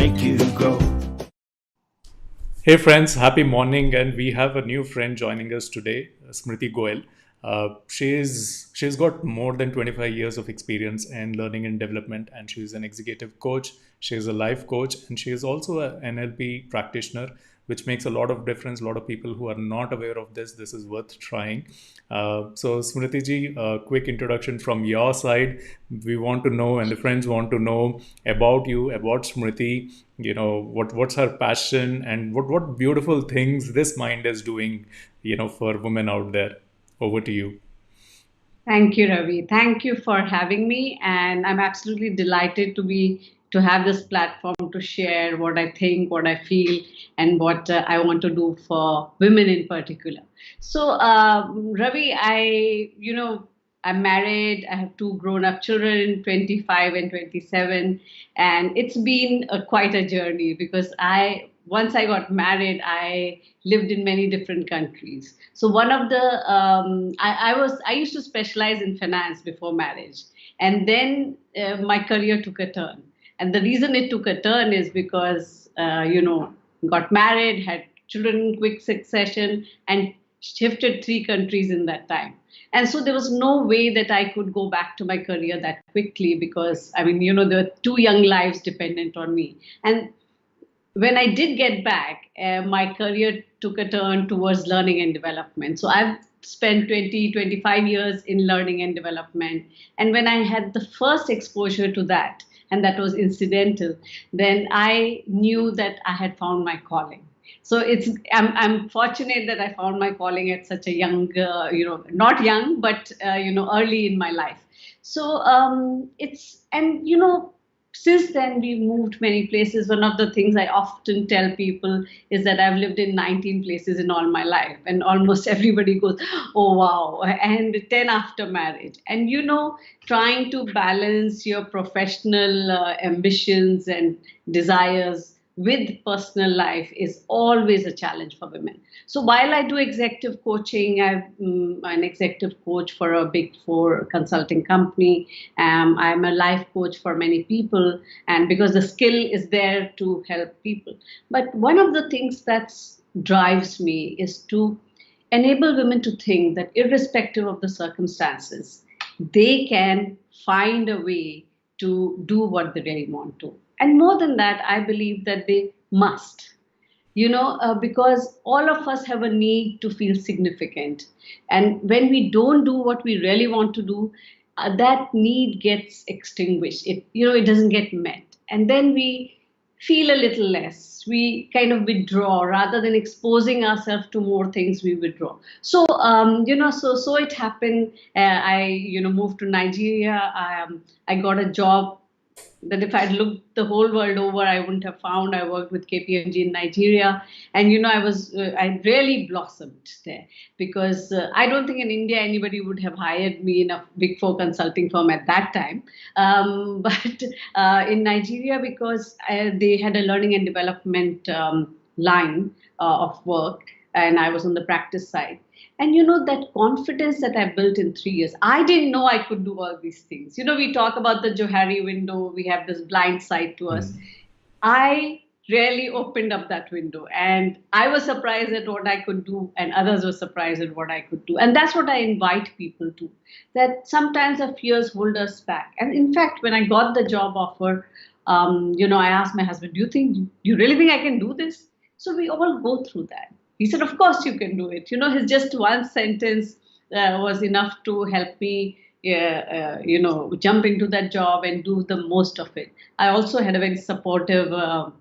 make you grow. Hey friends, happy morning, and we have a new friend joining us today, Smriti Goel. She's got more than 25 years of experience in learning and development, and she's an executive coach. She's a life coach, and she is also an NLP practitioner, which makes a lot of difference. A lot of people who are not aware of this is worth trying. So Smriti ji, a quick introduction from your side. We want to know, and the friends want to know about you, about Smriti. You know what's her passion, and what beautiful things this mind is doing. For women out there. Over to you. Thank you, Ravi. Thank you for having me, and I'm absolutely delighted to have this platform to share what I think, what I feel, and what I want to do for women in particular. So, Ravi, I'm married. I have two grown-up children, 25 and 27, and it's been quite a journey because once I got married, I lived in many different countries. So one of the I used to specialize in finance before marriage, and then my career took a turn. And the reason it took a turn is because got married, had children in quick succession, and shifted three countries in that time. And so there was no way that I could go back to my career that quickly because, there were two young lives dependent on me. And when I did get back, my career took a turn towards learning and development. So I've spent 25 years in learning and development. And when I had the first exposure to that, and that was incidental, then I knew that I had found my calling. So I'm fortunate that I found my calling at such a young, not young, but early in my life. So since then we've moved many places. One of the things I often tell people is that I've lived in 19 places in all my life, and almost everybody goes, "Oh wow!" And 10 after marriage. And trying to balance your professional ambitions and desires with personal life is always a challenge for women. So while I do executive coaching, I'm an executive coach for a big four consulting company. I'm a life coach for many people, and because the skill is there to help people. But one of the things that drives me is to enable women to think that irrespective of the circumstances, they can find a way to do what they really want to. And more than that, I believe that they must, because all of us have a need to feel significant. And when we don't do what we really want to do, that need gets extinguished. It doesn't get met. And then we feel a little less. We kind of withdraw rather than exposing ourselves to more things. We withdraw. So, so it happened. I moved to Nigeria. I got a job that if I'd looked the whole world over, I wouldn't have found. I worked with KPMG in Nigeria, and I really blossomed there because I don't think in India anybody would have hired me in a big four consulting firm at that time. But in Nigeria, because they had a learning and development line of work, and I was on the practice side. And that confidence that I built in 3 years, I didn't know I could do all these things. We talk about the Johari window, we have this blind side to us. I really opened up that window, and I was surprised at what I could do, and others were surprised at what I could do. And that's what I invite people to, that sometimes our fears hold us back. And in fact, when I got the job offer, I asked my husband, do you really think I can do this? So we all go through that. He said, of course you can do it. His just one sentence was enough to help me, jump into that job and do the most of it. I also had a very supportive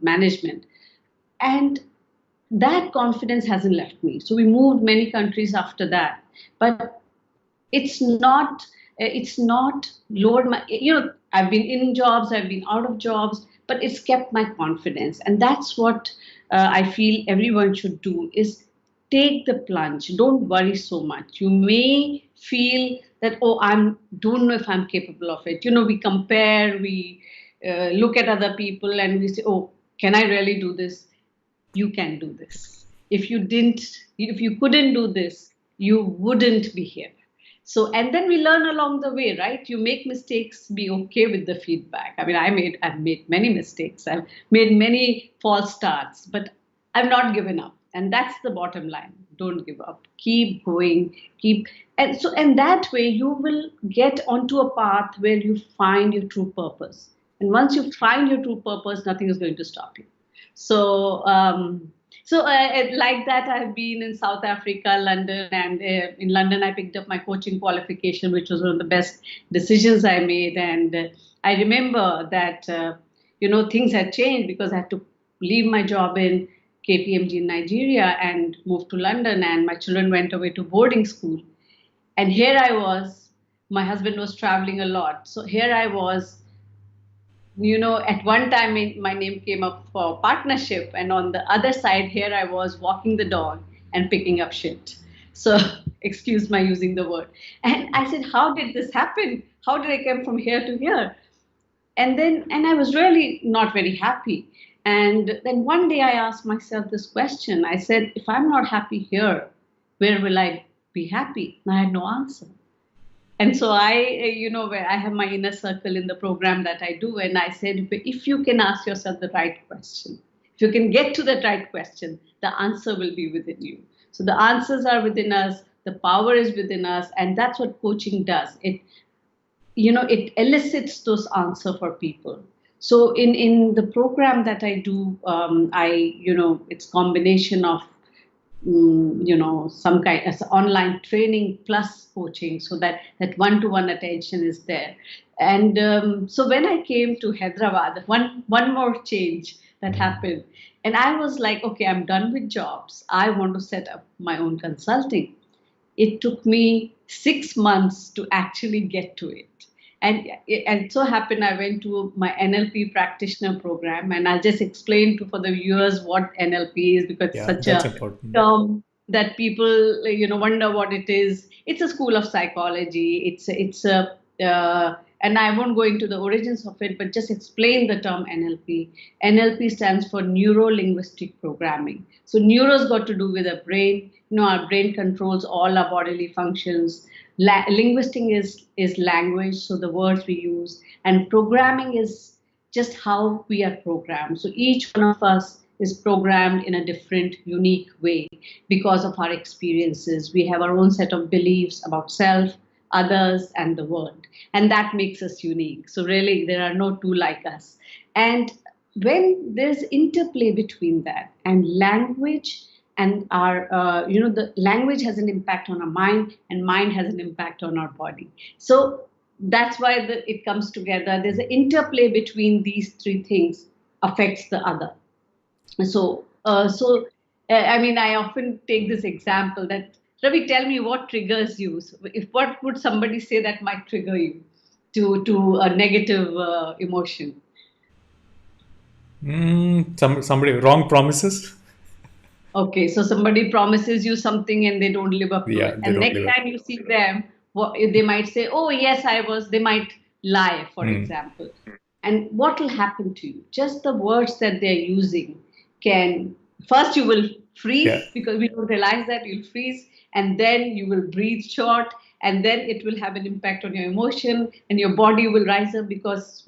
management. And that confidence hasn't left me. So we moved many countries after that. But it's not lowered my, I've been in jobs, I've been out of jobs, but it's kept my confidence. And that's what I feel everyone should do, is take the plunge. Don't worry so much. You may feel that, don't know if I'm capable of it. We compare, we look at other people and we say, can I really do this? You can do this. If you couldn't do this, you wouldn't be here. So, and then we learn along the way, right? You make mistakes, be okay with the feedback. I mean, I've made many mistakes. I've made many false starts, but I've not given up. And that's the bottom line. Don't give up. Keep going. And that way you will get onto a path where you find your true purpose. And once you find your true purpose, nothing is going to stop you. So, like that, I've been in South Africa, London, and in London, I picked up my coaching qualification, which was one of the best decisions I made. And I remember that, things had changed because I had to leave my job in KPMG in Nigeria and move to London, and my children went away to boarding school. And here I was, my husband was traveling a lot. So here I was, at one time my name came up for partnership, and on the other side, here I was walking the dog and picking up shit. So, excuse my using the word. And I said, how did this happen? How did I come from here to here? And I was really not very happy. And then one day I asked myself this question. I said, if I'm not happy here, where will I be happy? And I had no answer. And so where I have my inner circle in the program that I do, and I said, if you can ask yourself the right question, if you can get to that right question, the answer will be within you. So the answers are within us, the power is within us, and that's what coaching does. It elicits those answers for people. So in the program that I do, it's combination of some kind of online training plus coaching, so that one-to-one attention is there. And so when I came to Hyderabad, one more change that happened, and I was like, okay, I'm done with jobs. I want to set up my own consulting. It took me 6 months to actually get to it. And it so happened I went to my NLP practitioner program, and I'll just explain for the viewers what NLP is, because it's Yeah, such that's a important. term that people wonder what it is. It's a school of psychology. And I won't go into the origins of it, but just explain the term NLP. NLP stands for neuro linguistic programming. So neuro's got to do with the brain. Our brain controls all our bodily functions. Linguistic is language, so the words we use, and programming is just how we are programmed. So each one of us is programmed in a different, unique way because of our experiences. We have our own set of beliefs about self, others, and the world, and that makes us unique. So really, there are no two like us. And when there's interplay between that and language, and the language has an impact on our mind, and mind has an impact on our body. So that's why it comes together. There's an interplay between these three things affects the other. I often take this example that, Ravi, tell me what triggers you. So what would somebody say that might trigger you to a negative emotion? Somebody wrong promises. Okay, so somebody promises you something and they don't live up to Yeah, it. they And don't next live up. time you see them, they might say, oh, yes, I was. They might lie, for example. And what will happen to you? Just the words that they're using can, first you will Yeah, freeze, because we don't realize that you'll freeze, and then you will breathe short, and then it will have an impact on your emotion, and your body will rise up, because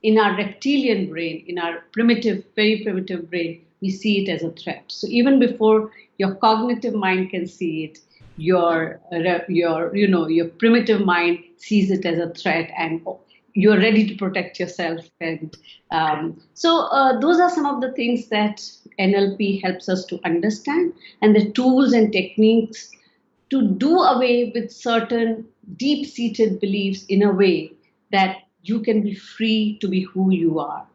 in our reptilian brain, in our primitive, very primitive brain, we see it as a threat. So even before your cognitive mind can see it, your primitive mind sees it as a threat, and you're ready to protect yourself. And those are some of the things that NLP helps us to understand, and the tools and techniques to do away with certain deep-seated beliefs in a way that you can be free to be who you are.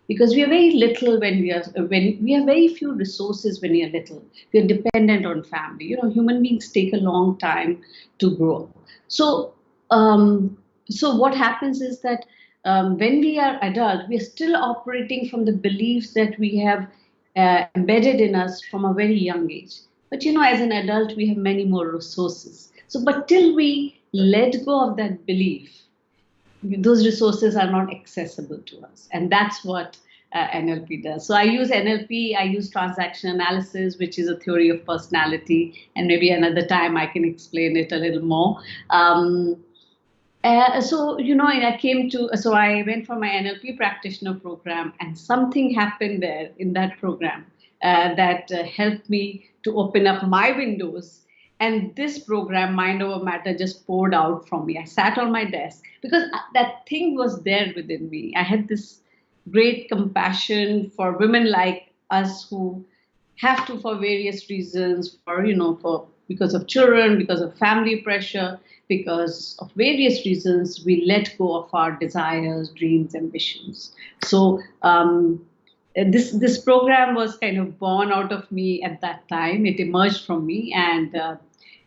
Because we are very little when we have very few resources when we are little. We are dependent on family. Human beings take a long time to grow. So what happens is that when we are adult, we are still operating from the beliefs that we have embedded in us from a very young age. But as an adult, we have many more resources. So, but till we let go of that belief, those resources are not accessible to us. And that's what NLP does. So I use NLP, I use transaction analysis, which is a theory of personality, and maybe another time I can explain it a little more. So I went for my NLP practitioner program, and something happened there in that program that helped me to open up my windows. And this program, Mind Over Matter, just poured out from me. I sat on my desk because that thing was there within me. I had this great compassion for women like us who have to, for various reasons, for because of children, because of family pressure, because of various reasons, we let go of our desires, dreams, ambitions. So this program was kind of born out of me at that time. It emerged from me, and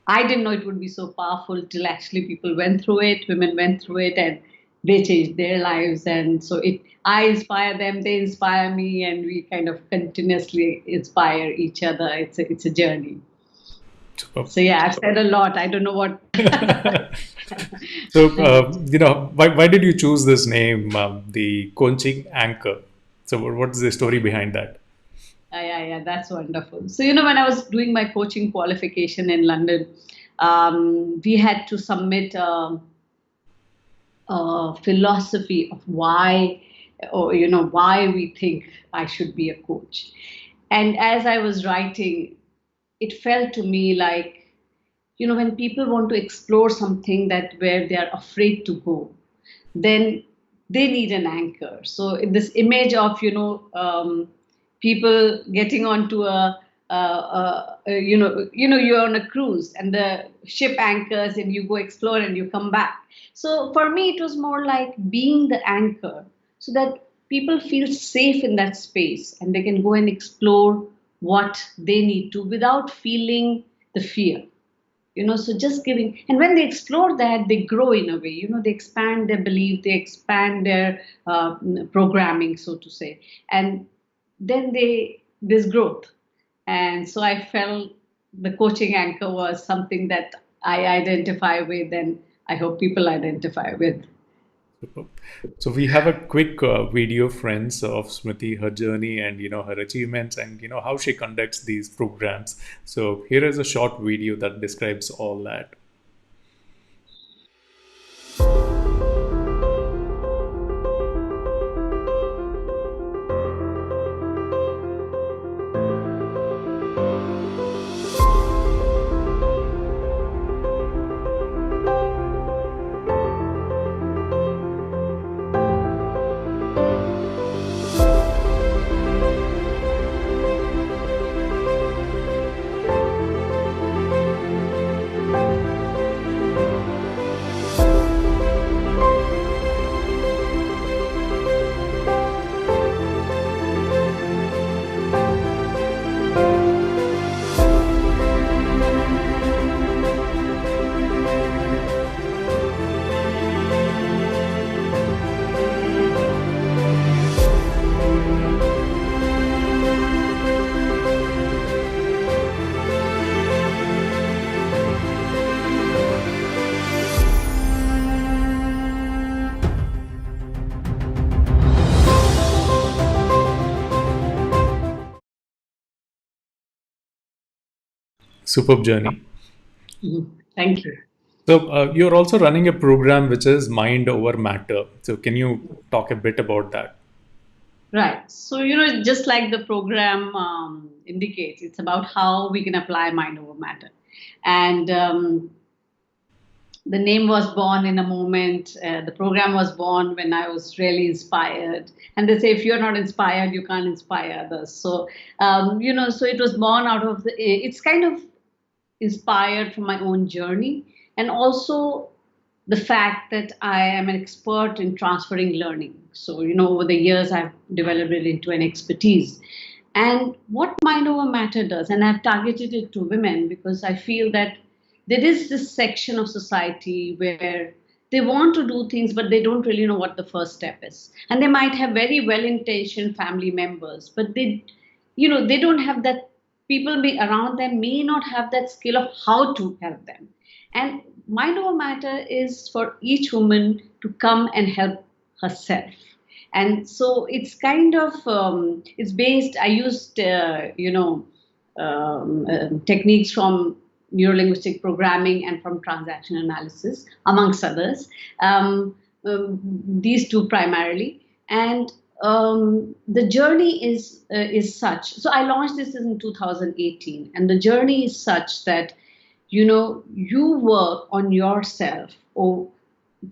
I didn't know it would be so powerful till actually people went through it, women went through it, and they changed their lives. And so I inspire them, they inspire me, and we kind of continuously inspire each other. It's a journey. So yeah, I've said a lot. I don't know what. So, why did you choose this name, the coaching anchor? So, what's the story behind that? Yeah, that's wonderful. So, when I was doing my coaching qualification in London, we had to submit a philosophy of why, why we think I should be a coach. And as I was writing, it felt to me like, when people want to explore something that where they are afraid to go, then they need an anchor. So in this image of, people getting onto you're on a cruise and the ship anchors and you go explore and you come back. So for me, it was more like being the anchor so that people feel safe in that space and they can go and explore what they need to without feeling the fear. So just giving, and when they explore that, they grow in a way, they expand their belief, they expand their programming, so to say, and then there's growth. And so I felt the coaching anchor was something that I identify with, and I hope people identify with. Super. So we have a quick video, friends, of Smriti, her journey, and her achievements, and how she conducts these programs. So here is a short video that describes all that. Superb journey. Thank you. So you're also running a program which is Mind Over Matter. So can you talk a bit about that? Right. So, just like the program indicates, it's about how we can apply Mind Over Matter. And the name was born in a moment. The program was born when I was really inspired. And they say, if you're not inspired, you can't inspire others. So, so it was born out of it's kind of inspired from my own journey, and also the fact that I am an expert in transferring learning. So, over the years, I've developed it into an expertise. And what Mind Over Matter does, and I've targeted it to women because I feel that there is this section of society where they want to do things, but they don't really know what the first step is. And they might have very well-intentioned family members, but they don't have that. People around them may not have that skill of how to help them. And Mind Over Matter is for each woman to come and help herself. And so it's kind of it's based. I used techniques from neurolinguistic programming and from transaction analysis, amongst others. These two primarily, and the journey is such. So I launched this in 2018, and the journey is such that you work on yourself or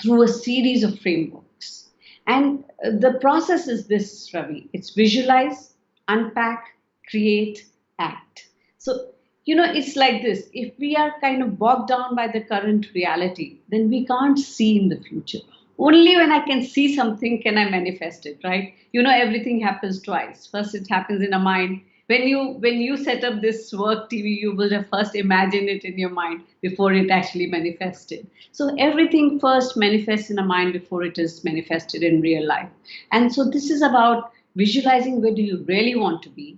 through a series of frameworks. And the process is this, Ravi. It's visualize, unpack, create, act. So, it's like this. If we are kind of bogged down by the current reality, then we can't see in the future. Only when I can see something can I manifest it, right? Everything happens twice. First, it happens in a mind. When you set up this WurkTV, you will have first imagine it in your mind before it actually manifested. So everything first manifests in a mind before it is manifested in real life. And so this is about visualizing where do you really want to be,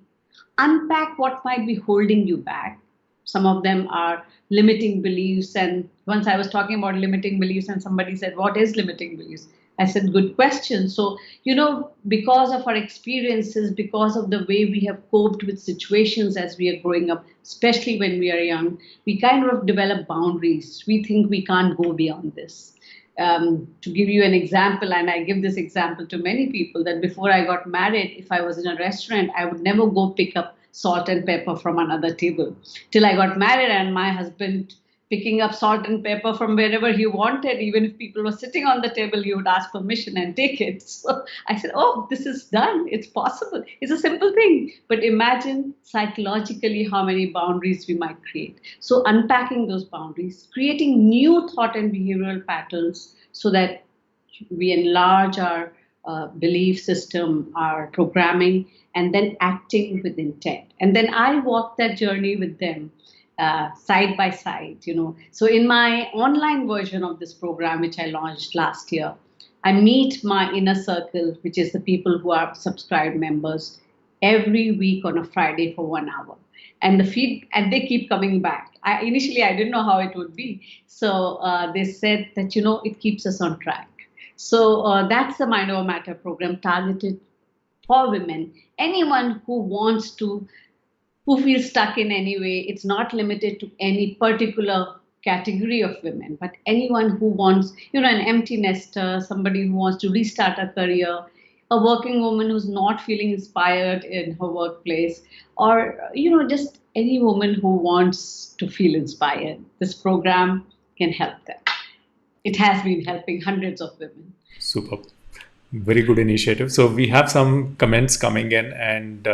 unpack what might be holding you back. Some of them are limiting beliefs. And once I was talking about limiting beliefs, and somebody said, "What is limiting beliefs?" I said, "Good question." So, because of our experiences, because of the way we have coped with situations as we are growing up, especially when we are young, we kind of develop boundaries. We think we can't go beyond this. To give you an example, and I give this example to many people, that before I got married, if I was in a restaurant, I would never go pick up salt and pepper from another table. Till I got married, and my husband picking up salt and pepper from wherever he wanted, even if people were sitting on the table, he would ask permission and take it. So I said, "Oh, this is done. It's possible. It's a simple thing." But imagine psychologically how many boundaries we might create. So unpacking those boundaries, creating new thought and behavioral patterns so that we enlarge our belief system, our programming, and then acting with intent. And then I walk that journey with them side by side. So in my online version of this program, which I launched last year, I meet my inner circle, which is the people who are subscribed members, every week on a Friday for 1 hour. And and they keep coming back. Initially, I didn't know how it would be. So they said that, it keeps us on track. So that's the Mind Over Matter program, targeted for women. Anyone who feels stuck in any way. It's not limited to any particular category of women, but anyone who wants, an empty nester, somebody who wants to restart a career, a working woman who's not feeling inspired in her workplace, or, just any woman who wants to feel inspired. This program can help them. It has been helping hundreds of women. Super. Very good initiative. So we have some comments coming in, and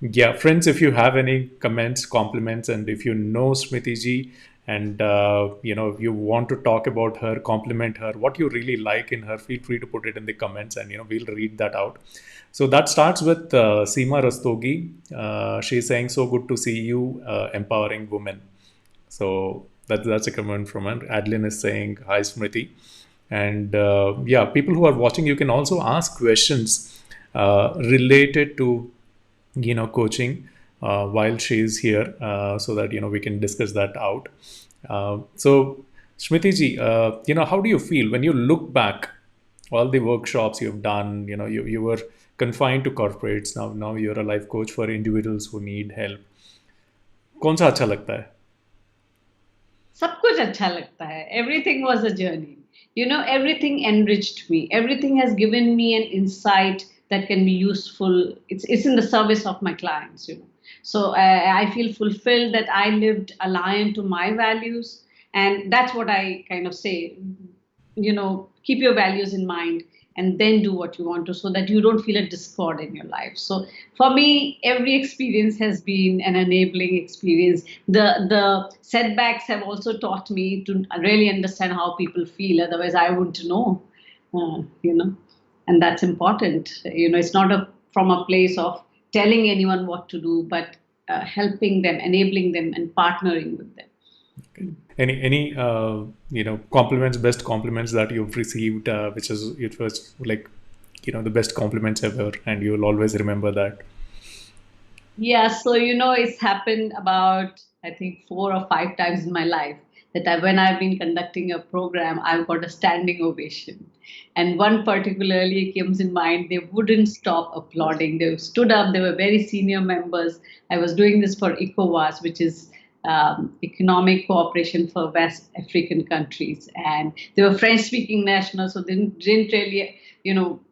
yeah, friends, if you have any comments, compliments, and if you know Smriti ji, and if you want to talk about her, compliment her, what you really like in her, feel free to put it in the comments, and we'll read that out. So that starts with Seema Rastogi. She's saying, "So good to see you empowering women." So that's a comment from her. Adeline is saying, "Hi Smriti." And yeah, people who are watching, you can also ask questions related to coaching while she's here, so that we can discuss that out. So Smriti ji, how do you feel when you look back all the workshops you've done? You were confined to corporates. Now you're a life coach for individuals who need help. कौन सा अच्छा लगता है? सब कुछ अच्छा लगता है. Everything was a journey. Everything enriched me. Everything has given me an insight that can be useful. It's in the service of my clients. So I feel fulfilled that I lived aligned to my values, and that's what I kind of say. Keep your values in mind, and then do what you want to, so that you don't feel a discord in your life. So for me, every experience has been an enabling experience. The setbacks have also taught me to really understand how people feel. Otherwise, I wouldn't know, and that's important. It's not from a place of telling anyone what to do, but helping them, enabling them, and partnering with them. Okay. Any compliments, best compliments that you've received, which is it was like the best compliments ever, and you'll always remember that? Yeah, so it's happened about, I think, 4 or 5 times in my life that when I've been conducting a program, I've got a standing ovation. And one particularly comes in mind, they wouldn't stop applauding. They stood up, they were very senior members. I was doing this for ECOWAS, which is economic cooperation for West African countries. And they were French speaking nationals, so they didn't really,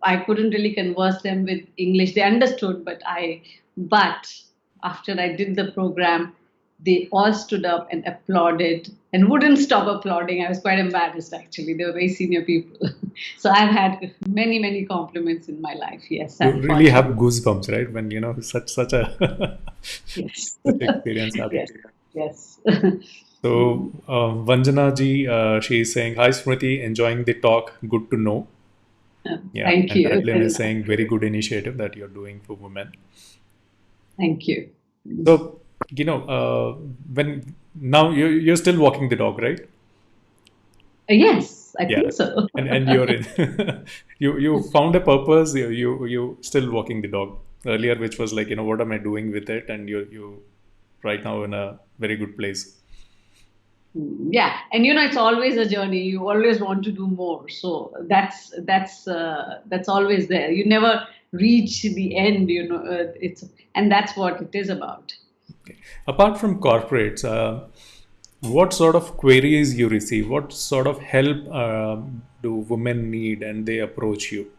I couldn't really converse them with English. They understood, but after I did the program, they all stood up and applauded and wouldn't stop applauding. I was quite embarrassed, actually. They were very senior people. So I've had many, many compliments in my life. Yes, You really have unfortunately. goosebumps, right? When such a Yes. such experience happens. Yes. Yes. So Vanjana ji, she is saying, "Hi Smriti, enjoying the talk. Good to know." Yeah, Thank and you. Adeline is saying, "Very good initiative that you're doing for women." Thank you. So when now you're still walking the dog, right? Yes, I Yeah, think so. and you're in you found a purpose. You still walking the dog earlier, which was like, what am I doing with it? And you right now in a very good place. Yeah, and it's always a journey. You always want to do more. So that's always there. You never reach the end. And that's what it is about. Okay. Apart from corporates, what sort of queries you receive? What sort of help do women need, and they approach you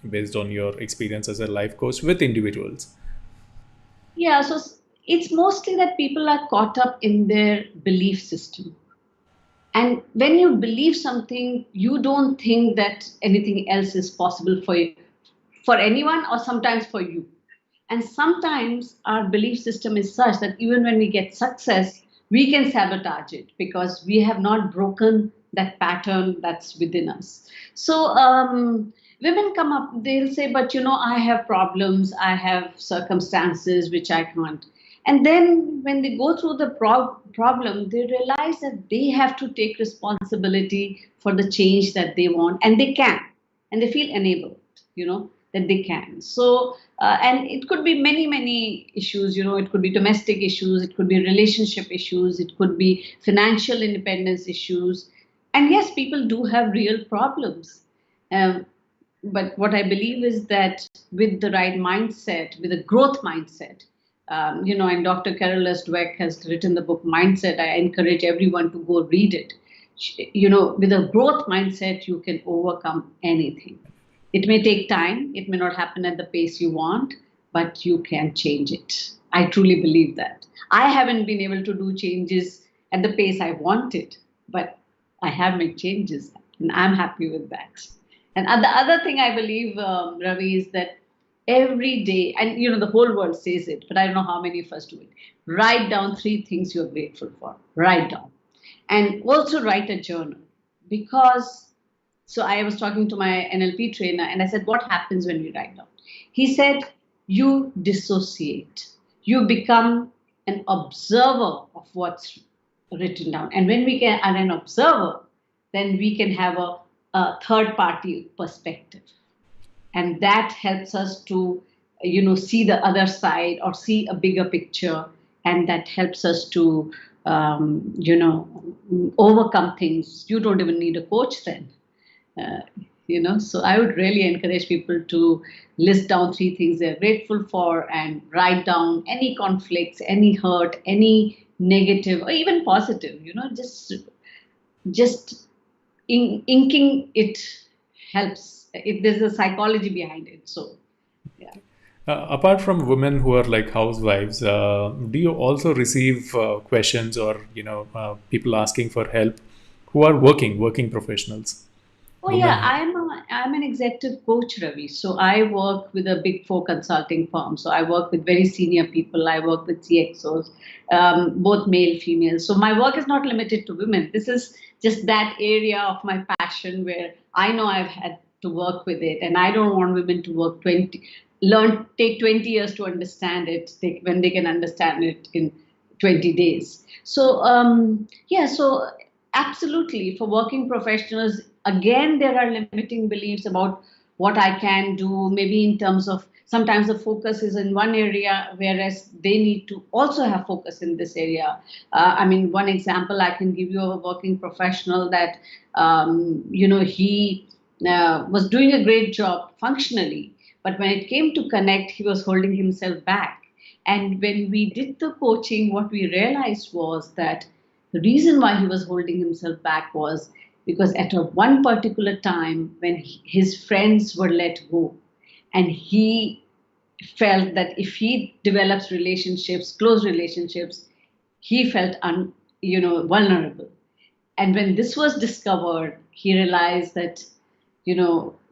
based on your experience as a life coach with individuals? Yeah, so it's mostly that people are caught up in their belief system. And when you believe something, you don't think that anything else is possible for anyone, or sometimes for you. And sometimes our belief system is such that even when we get success, we can sabotage it because we have not broken that pattern that's within us. So women come up, they'll say, but I have problems, I have circumstances which I can't. And then when they go through the problem, they realize that they have to take responsibility for the change that they want, and they can, and they feel enabled, that they can. So, and it could be many, many issues, it could be domestic issues, it could be relationship issues, it could be financial independence issues. And yes, people do have real problems. Um, but what I believe is that with the right mindset, with a growth mindset, and Dr. Carol Dweck has written the book Mindset. I encourage everyone to go read it. With a growth mindset, you can overcome anything. It may take time, it may not happen at the pace you want, but you can change it. I truly believe that. I haven't been able to do changes at the pace I wanted, but I have made changes, and I'm happy with that. And the other thing I believe, Ravi, is that every day, and the whole world says it, but I don't know how many of us do it. Write down 3 things you're grateful for. Write down. And also write a journal. Because, so I was talking to my NLP trainer and I said, what happens when we write down? He said, you dissociate. You become an observer of what's written down. And when we are an observer, then we can have a third party perspective, and that helps us to see the other side or see a bigger picture, and that helps us to overcome things. You don't even need a coach then. uh, so I would really encourage people to list down 3 things they're grateful for and write down any conflicts, any hurt, any negative or even positive. Just inking it helps. There's a psychology behind it. So, yeah. Apart from women who are like housewives, do you also receive questions or people asking for help who are working professionals, Oh yeah, women? I'm an executive coach, Ravi. So I work with a big four consulting firm. So I work with very senior people. I work with CXOs, both male, female. So my work is not limited to women. This is just that area of my passion where I know I've had to work with it, and I don't want women to take 20 years to understand it when they can understand it in 20 days. So yeah, so absolutely, for working professionals, again, there are limiting beliefs about what I can do, maybe in terms of sometimes the focus is in one area, whereas they need to also have focus in this area. I mean, one example I can give you of a working professional that, he was doing a great job functionally, but when it came to connect, he was holding himself back. And when we did the coaching, what we realized was that the reason why he was holding himself back was because at a one particular time when his friends were let go, and he felt that if he develops relationships, close relationships, he felt vulnerable. And when this was discovered, he realized that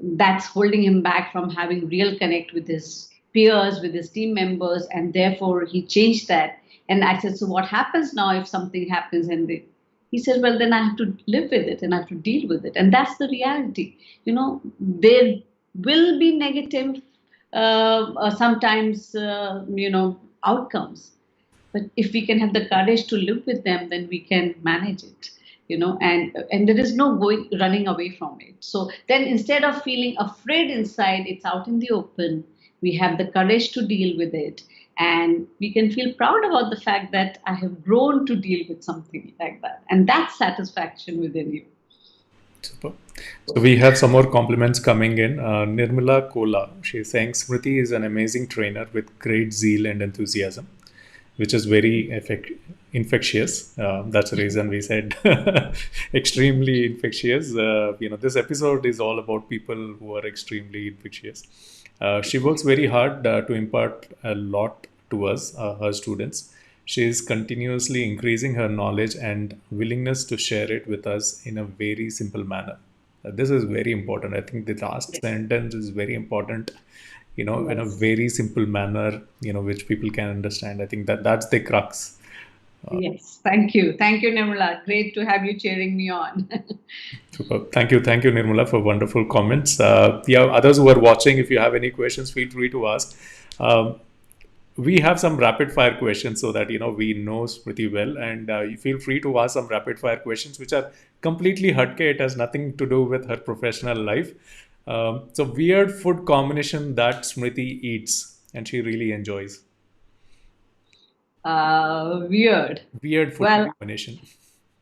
that's holding him back from having real connect with his peers, with his team members, and therefore he changed that. And I said, so what happens now if something happens? And he said, well, then I have to live with it and I have to deal with it. And that's the reality. There will be negative sometimes outcomes, but if we can have the courage to live with them, then we can manage it. And there is no running away from it. So then instead of feeling afraid inside, it's out in the open. We have the courage to deal with it, and we can feel proud about the fact that I have grown to deal with something like that, and that's satisfaction within you. Super. So we have some more compliments coming in. Nirmala Kola, she's saying Smriti is an amazing trainer with great zeal and enthusiasm, which is very infectious. That's the reason we said extremely infectious. This episode is all about people who are extremely infectious. She works very hard to impart a lot to us, her students. She is continuously increasing her knowledge and willingness to share it with us in a very simple manner. This is very important. I think the last sentence is very important, in a very simple manner, which people can understand. I think that's the crux. Yes, thank you. Thank you, Nirmala. Great to have you cheering me on. Super. Thank you, Nirmala, for wonderful comments. Others who are watching, if you have any questions, feel free to ask. We have some rapid fire questions so that we know Smriti well, and you feel free to ask some rapid fire questions which are completely hatke. It has nothing to do with her professional life. So weird food combination that Smriti eats and she really enjoys. Weird food combination.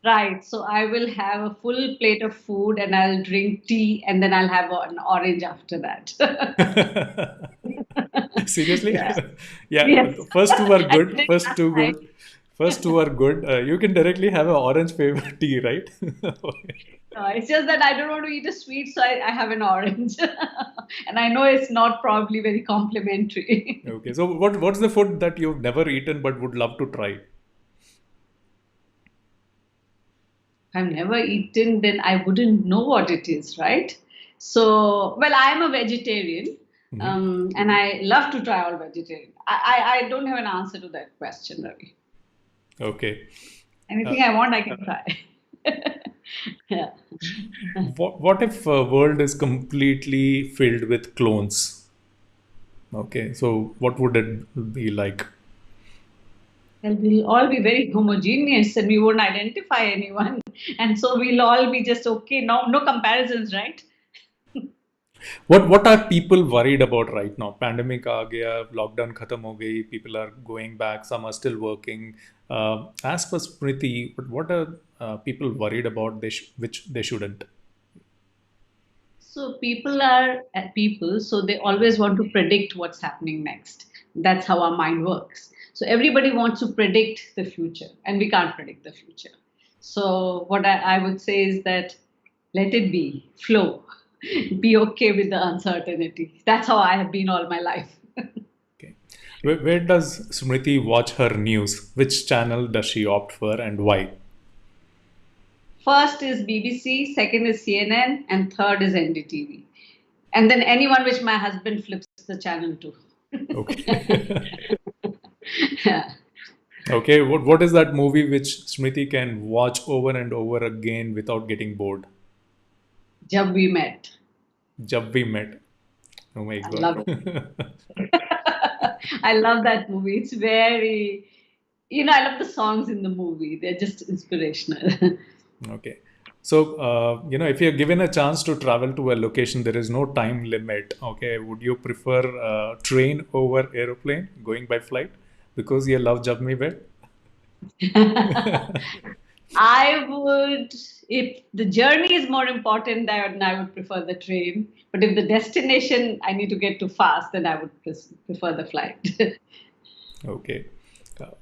Right. So I will have a full plate of food and I'll drink tea and then I'll have an orange after that. Seriously? Yeah. Yes. First two are good. First two are good. You can directly have an orange flavored tea, right? It's just that I don't want to eat a sweet, so I have an orange. And I know it's not probably very complimentary. Okay. So what's the food that you've never eaten but would love to try? I've never eaten, then I wouldn't know what it is, right? So, well, I am a vegetarian, and I love to try all vegetarian. I don't have an answer to that question, Ravi. Okay. Anything I want, I can try. Yeah. What if a world is completely filled with clones? Okay, so what would it be like? Well, we'll all be very homogeneous and we won't identify anyone. And so we'll all be just okay. No comparisons, right? What are people worried about right now? Pandemic aa gaya, lockdown khatam ho gayi, people are going back, some are still working. As for Smriti, what are people worried about which they shouldn't? So people are people, so they always want to predict what's happening next. That's how our mind works. So everybody wants to predict the future, and we can't predict the future. So what I would say is that let it be, flow, be okay with the uncertainty. That's how I have been all my life. Okay. Where does Smriti watch her news? Which channel does she opt for and why? First is BBC, second is CNN, and third is NDTV. And then anyone which my husband flips the channel to. Okay. Yeah. Okay, what is that movie which Smriti can watch over and over again without getting bored? Jab We Met. Jab We Met. Oh my God. I love it. I love that movie. It's very, I love the songs in the movie. They're just inspirational. Okay. So, if you're given a chance to travel to a location, there is no time limit. Okay, would you prefer train over aeroplane, going by flight, because you love Jab Me Wet? I would, if the journey is more important, then I would prefer the train. But if the destination I need to get to fast, then I would prefer the flight. Okay.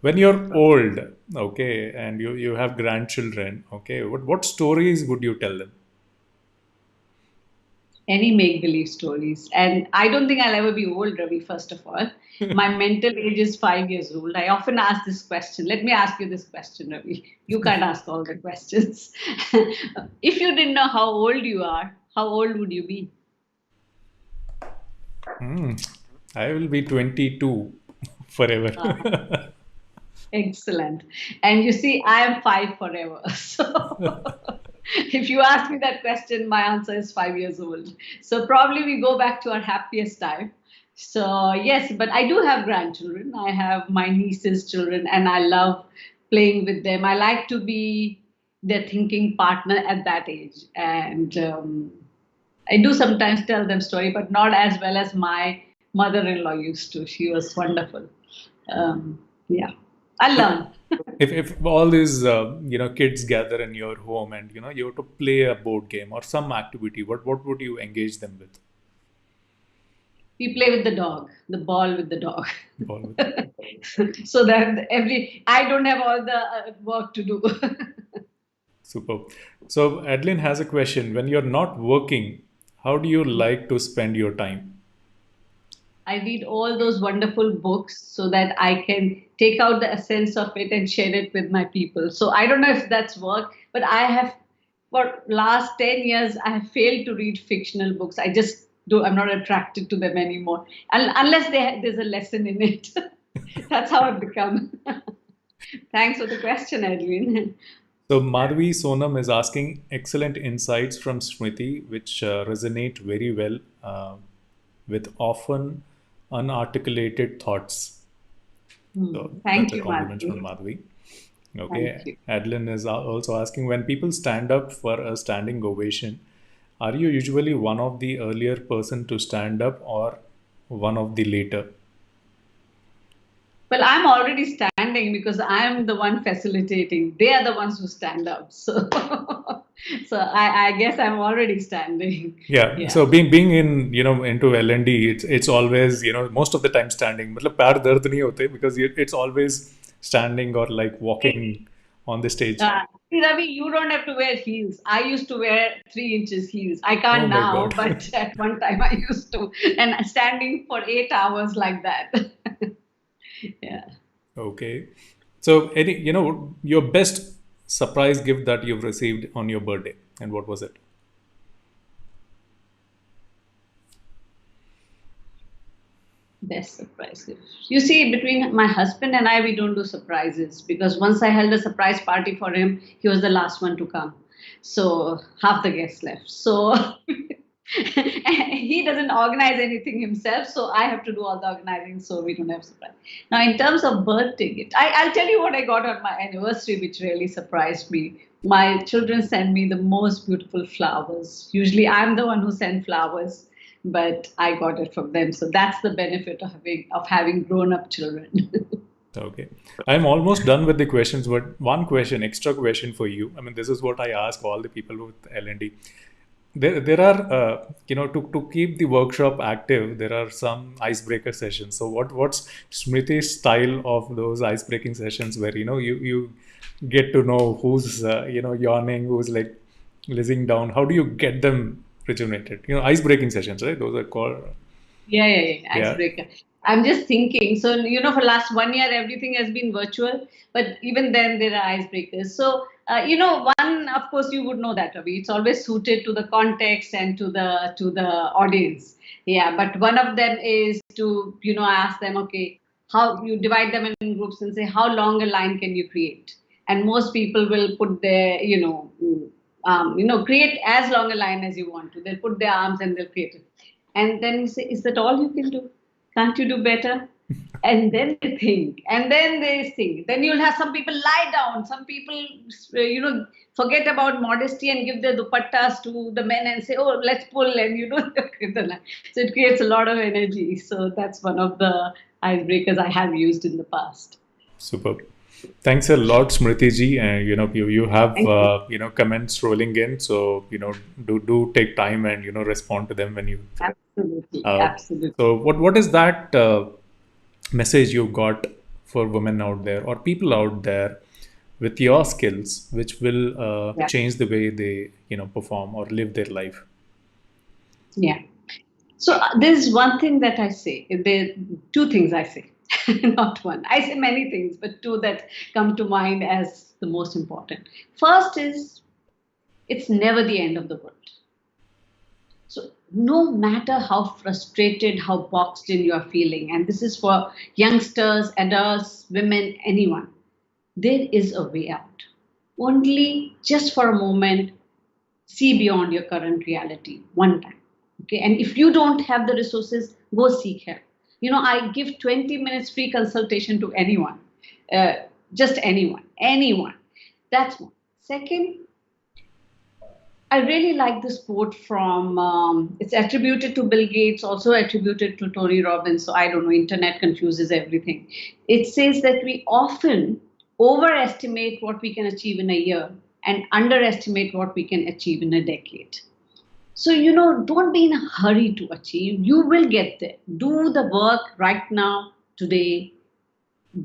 When you're old, okay, and you have grandchildren, okay, what stories would you tell them? Any make believe stories. And I don't think I'll ever be old, Ravi, first of all. My mental age is 5 years old. I often ask this question. Let me ask you this question, Ravi. You can't ask all the questions. If you didn't know how old you are, how old would you be? Hmm. I will be 22 Uh, forever. Excellent. And you see, I am five forever. So if you ask me that question, my answer is 5 years old. So probably we go back to our happiest time. So yes, but I do have grandchildren. I have my niece's children, and I love playing with them. I like to be their thinking partner at that age. And I do sometimes tell them story, but not as well as my mother-in-law used to. She was wonderful. Yeah, I So, learn. if all these kids gather in your home and you have to play a board game or some activity, what would you engage them with? We play with the dog, the ball with the dog. Ball with. So that I don't have all the work to do. Super. So Adeline has a question. When you're not working, how do you like to spend your time? I read all those wonderful books so that I can take out the essence of it and share it with my people. So I don't know if that's work, but I have for last 10 years I have failed to read fictional books. I just do I'm not attracted to them anymore. Unless there's a lesson in it. That's how I've become. Thanks for the question, Edwin. So Madhvi Sonam is asking excellent insights from Smriti, which resonate very well with often unarticulated thoughts. So that's Thank a you, compliment from Matthew. Madhvi. Thank Okay, you. Adeline is also asking, when people stand up for a standing ovation, are you usually one of the earlier person to stand up or one of the later? Well, I'm already standing because I'm the one facilitating. They are the ones who stand up. So, so I guess I'm already standing. Yeah, Yeah. so being in into L&D, it's always most of the time standing. मतलब पैर दर्द नहीं होते because it's always standing or like walking on the stage. See, Ravi, you don't have to wear heels. I used to wear 3 inches heels. I Oh can't my now, God. but at one time I used to. And standing for 8 hours like that. Yeah. Okay. So any your best surprise gift that you've received on your birthday, and what was it? Best surprise gift. You see, between my husband and I, we don't do surprises because once I held a surprise party for him, he was the last one to come. So half the guests left. So he doesn't organize anything himself, so I have to do all the organizing. So we don't have surprise. Now, in terms of birthday gift, I'll tell you what I got on my anniversary, which really surprised me. My children send me the most beautiful flowers. Usually, I'm the one who sends flowers, but I got it from them. So that's the benefit of having grown up children. Okay. I'm almost done with the questions, but one question, extra question for you. I mean, this is what I ask all the people with L&D. There are to keep the workshop active, there are some icebreaker sessions. So what's Smriti's style of those icebreaking sessions where you get to know who's yawning, who's like listening down. How do you get them rejuvenated? Icebreaking sessions, right? Those are called. Yeah, Yeah. icebreaker. I'm just thinking. So, for last 1 year, everything has been virtual, but even then, there are icebreakers. So, one, of course, you would know that, Ravi. It's always suited to the context and to the audience. Yeah, but one of them is to, ask them, okay, how you divide them in groups and say, how long a line can you create? And most people will put their, create as long a line as you want to. They'll put their arms and they'll create it. And then you say, is that all you can do? Can't you do better? And then they think, and then they think. Then you'll have some people lie down. Some people, forget about modesty and give their dupattas to the men and say, "Oh, let's pull," and so it creates a lot of energy. So that's one of the icebreakers I have used in the past. Superb. Thanks a lot, Smriti ji. And you have Thank you. comments rolling in, so do take time and respond to them when you. Absolutely, Uh, absolutely. so what is that message you got for women out there or people out there with your skills, which will Yeah, change the way they perform or live their life? yeah. So there's one thing that I say. There two things I say, not one. I say many things, but two that come to mind as the most important. First is it's never the end of the world. So no matter how frustrated, how boxed in you're feeling, and this is for youngsters, adults, women, anyone, there is a way out. Only just for a moment, see beyond your current reality one time. Okay, and if you don't have the resources, go seek help. I give 20 minutes free consultation to anyone, uh, just anyone. That's one. Second, I really like this quote from, it's attributed to Bill Gates, also attributed to Tony Robbins. So I don't know, internet confuses everything. It says that we often overestimate what we can achieve in a year and underestimate what we can achieve in a decade. So, don't be in a hurry to achieve. You will get there. Do the work right now, today,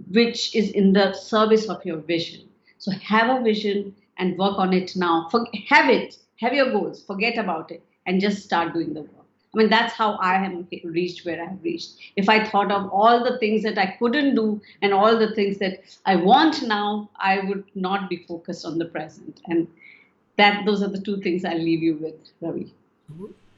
which is in the service of your vision. So have a vision and work on it now. Have it, have your goals, forget about it, and just start doing the work. I mean, that's how I have reached where I have reached. If I thought of all the things that I couldn't do and all the things that I want now, I would not be focused on the present. And those are the two things I'll leave you with, Ravi.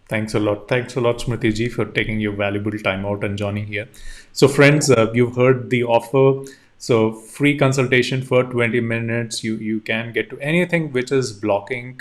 Thanks a lot. Thanks a lot, Smriti ji, for taking your valuable time out and joining here. So, friends, you've heard the offer. So, free consultation for 20 minutes. You can get to anything which is blocking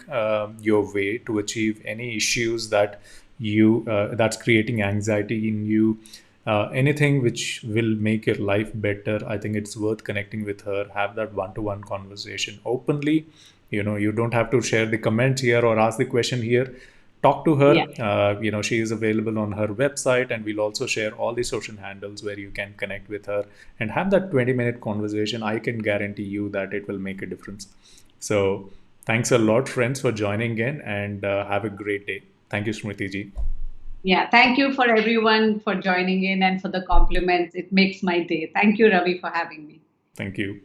your way to achieve any issues that that's creating anxiety in you. Anything which will make your life better. I think it's worth connecting with her. Have that one-to-one conversation openly. You don't have to share the comments here or ask the question here. Talk to her. Yeah. She is available on her website, and we'll also share all the social handles where you can connect with her and have that 20-minute conversation. I can guarantee you that it will make a difference. So thanks a lot, friends, for joining in, and have a great day. Thank you, Smriti ji. Yeah. Thank you for everyone for joining in and for the compliments. It makes my day. Thank you, Ravi, for having me. Thank you.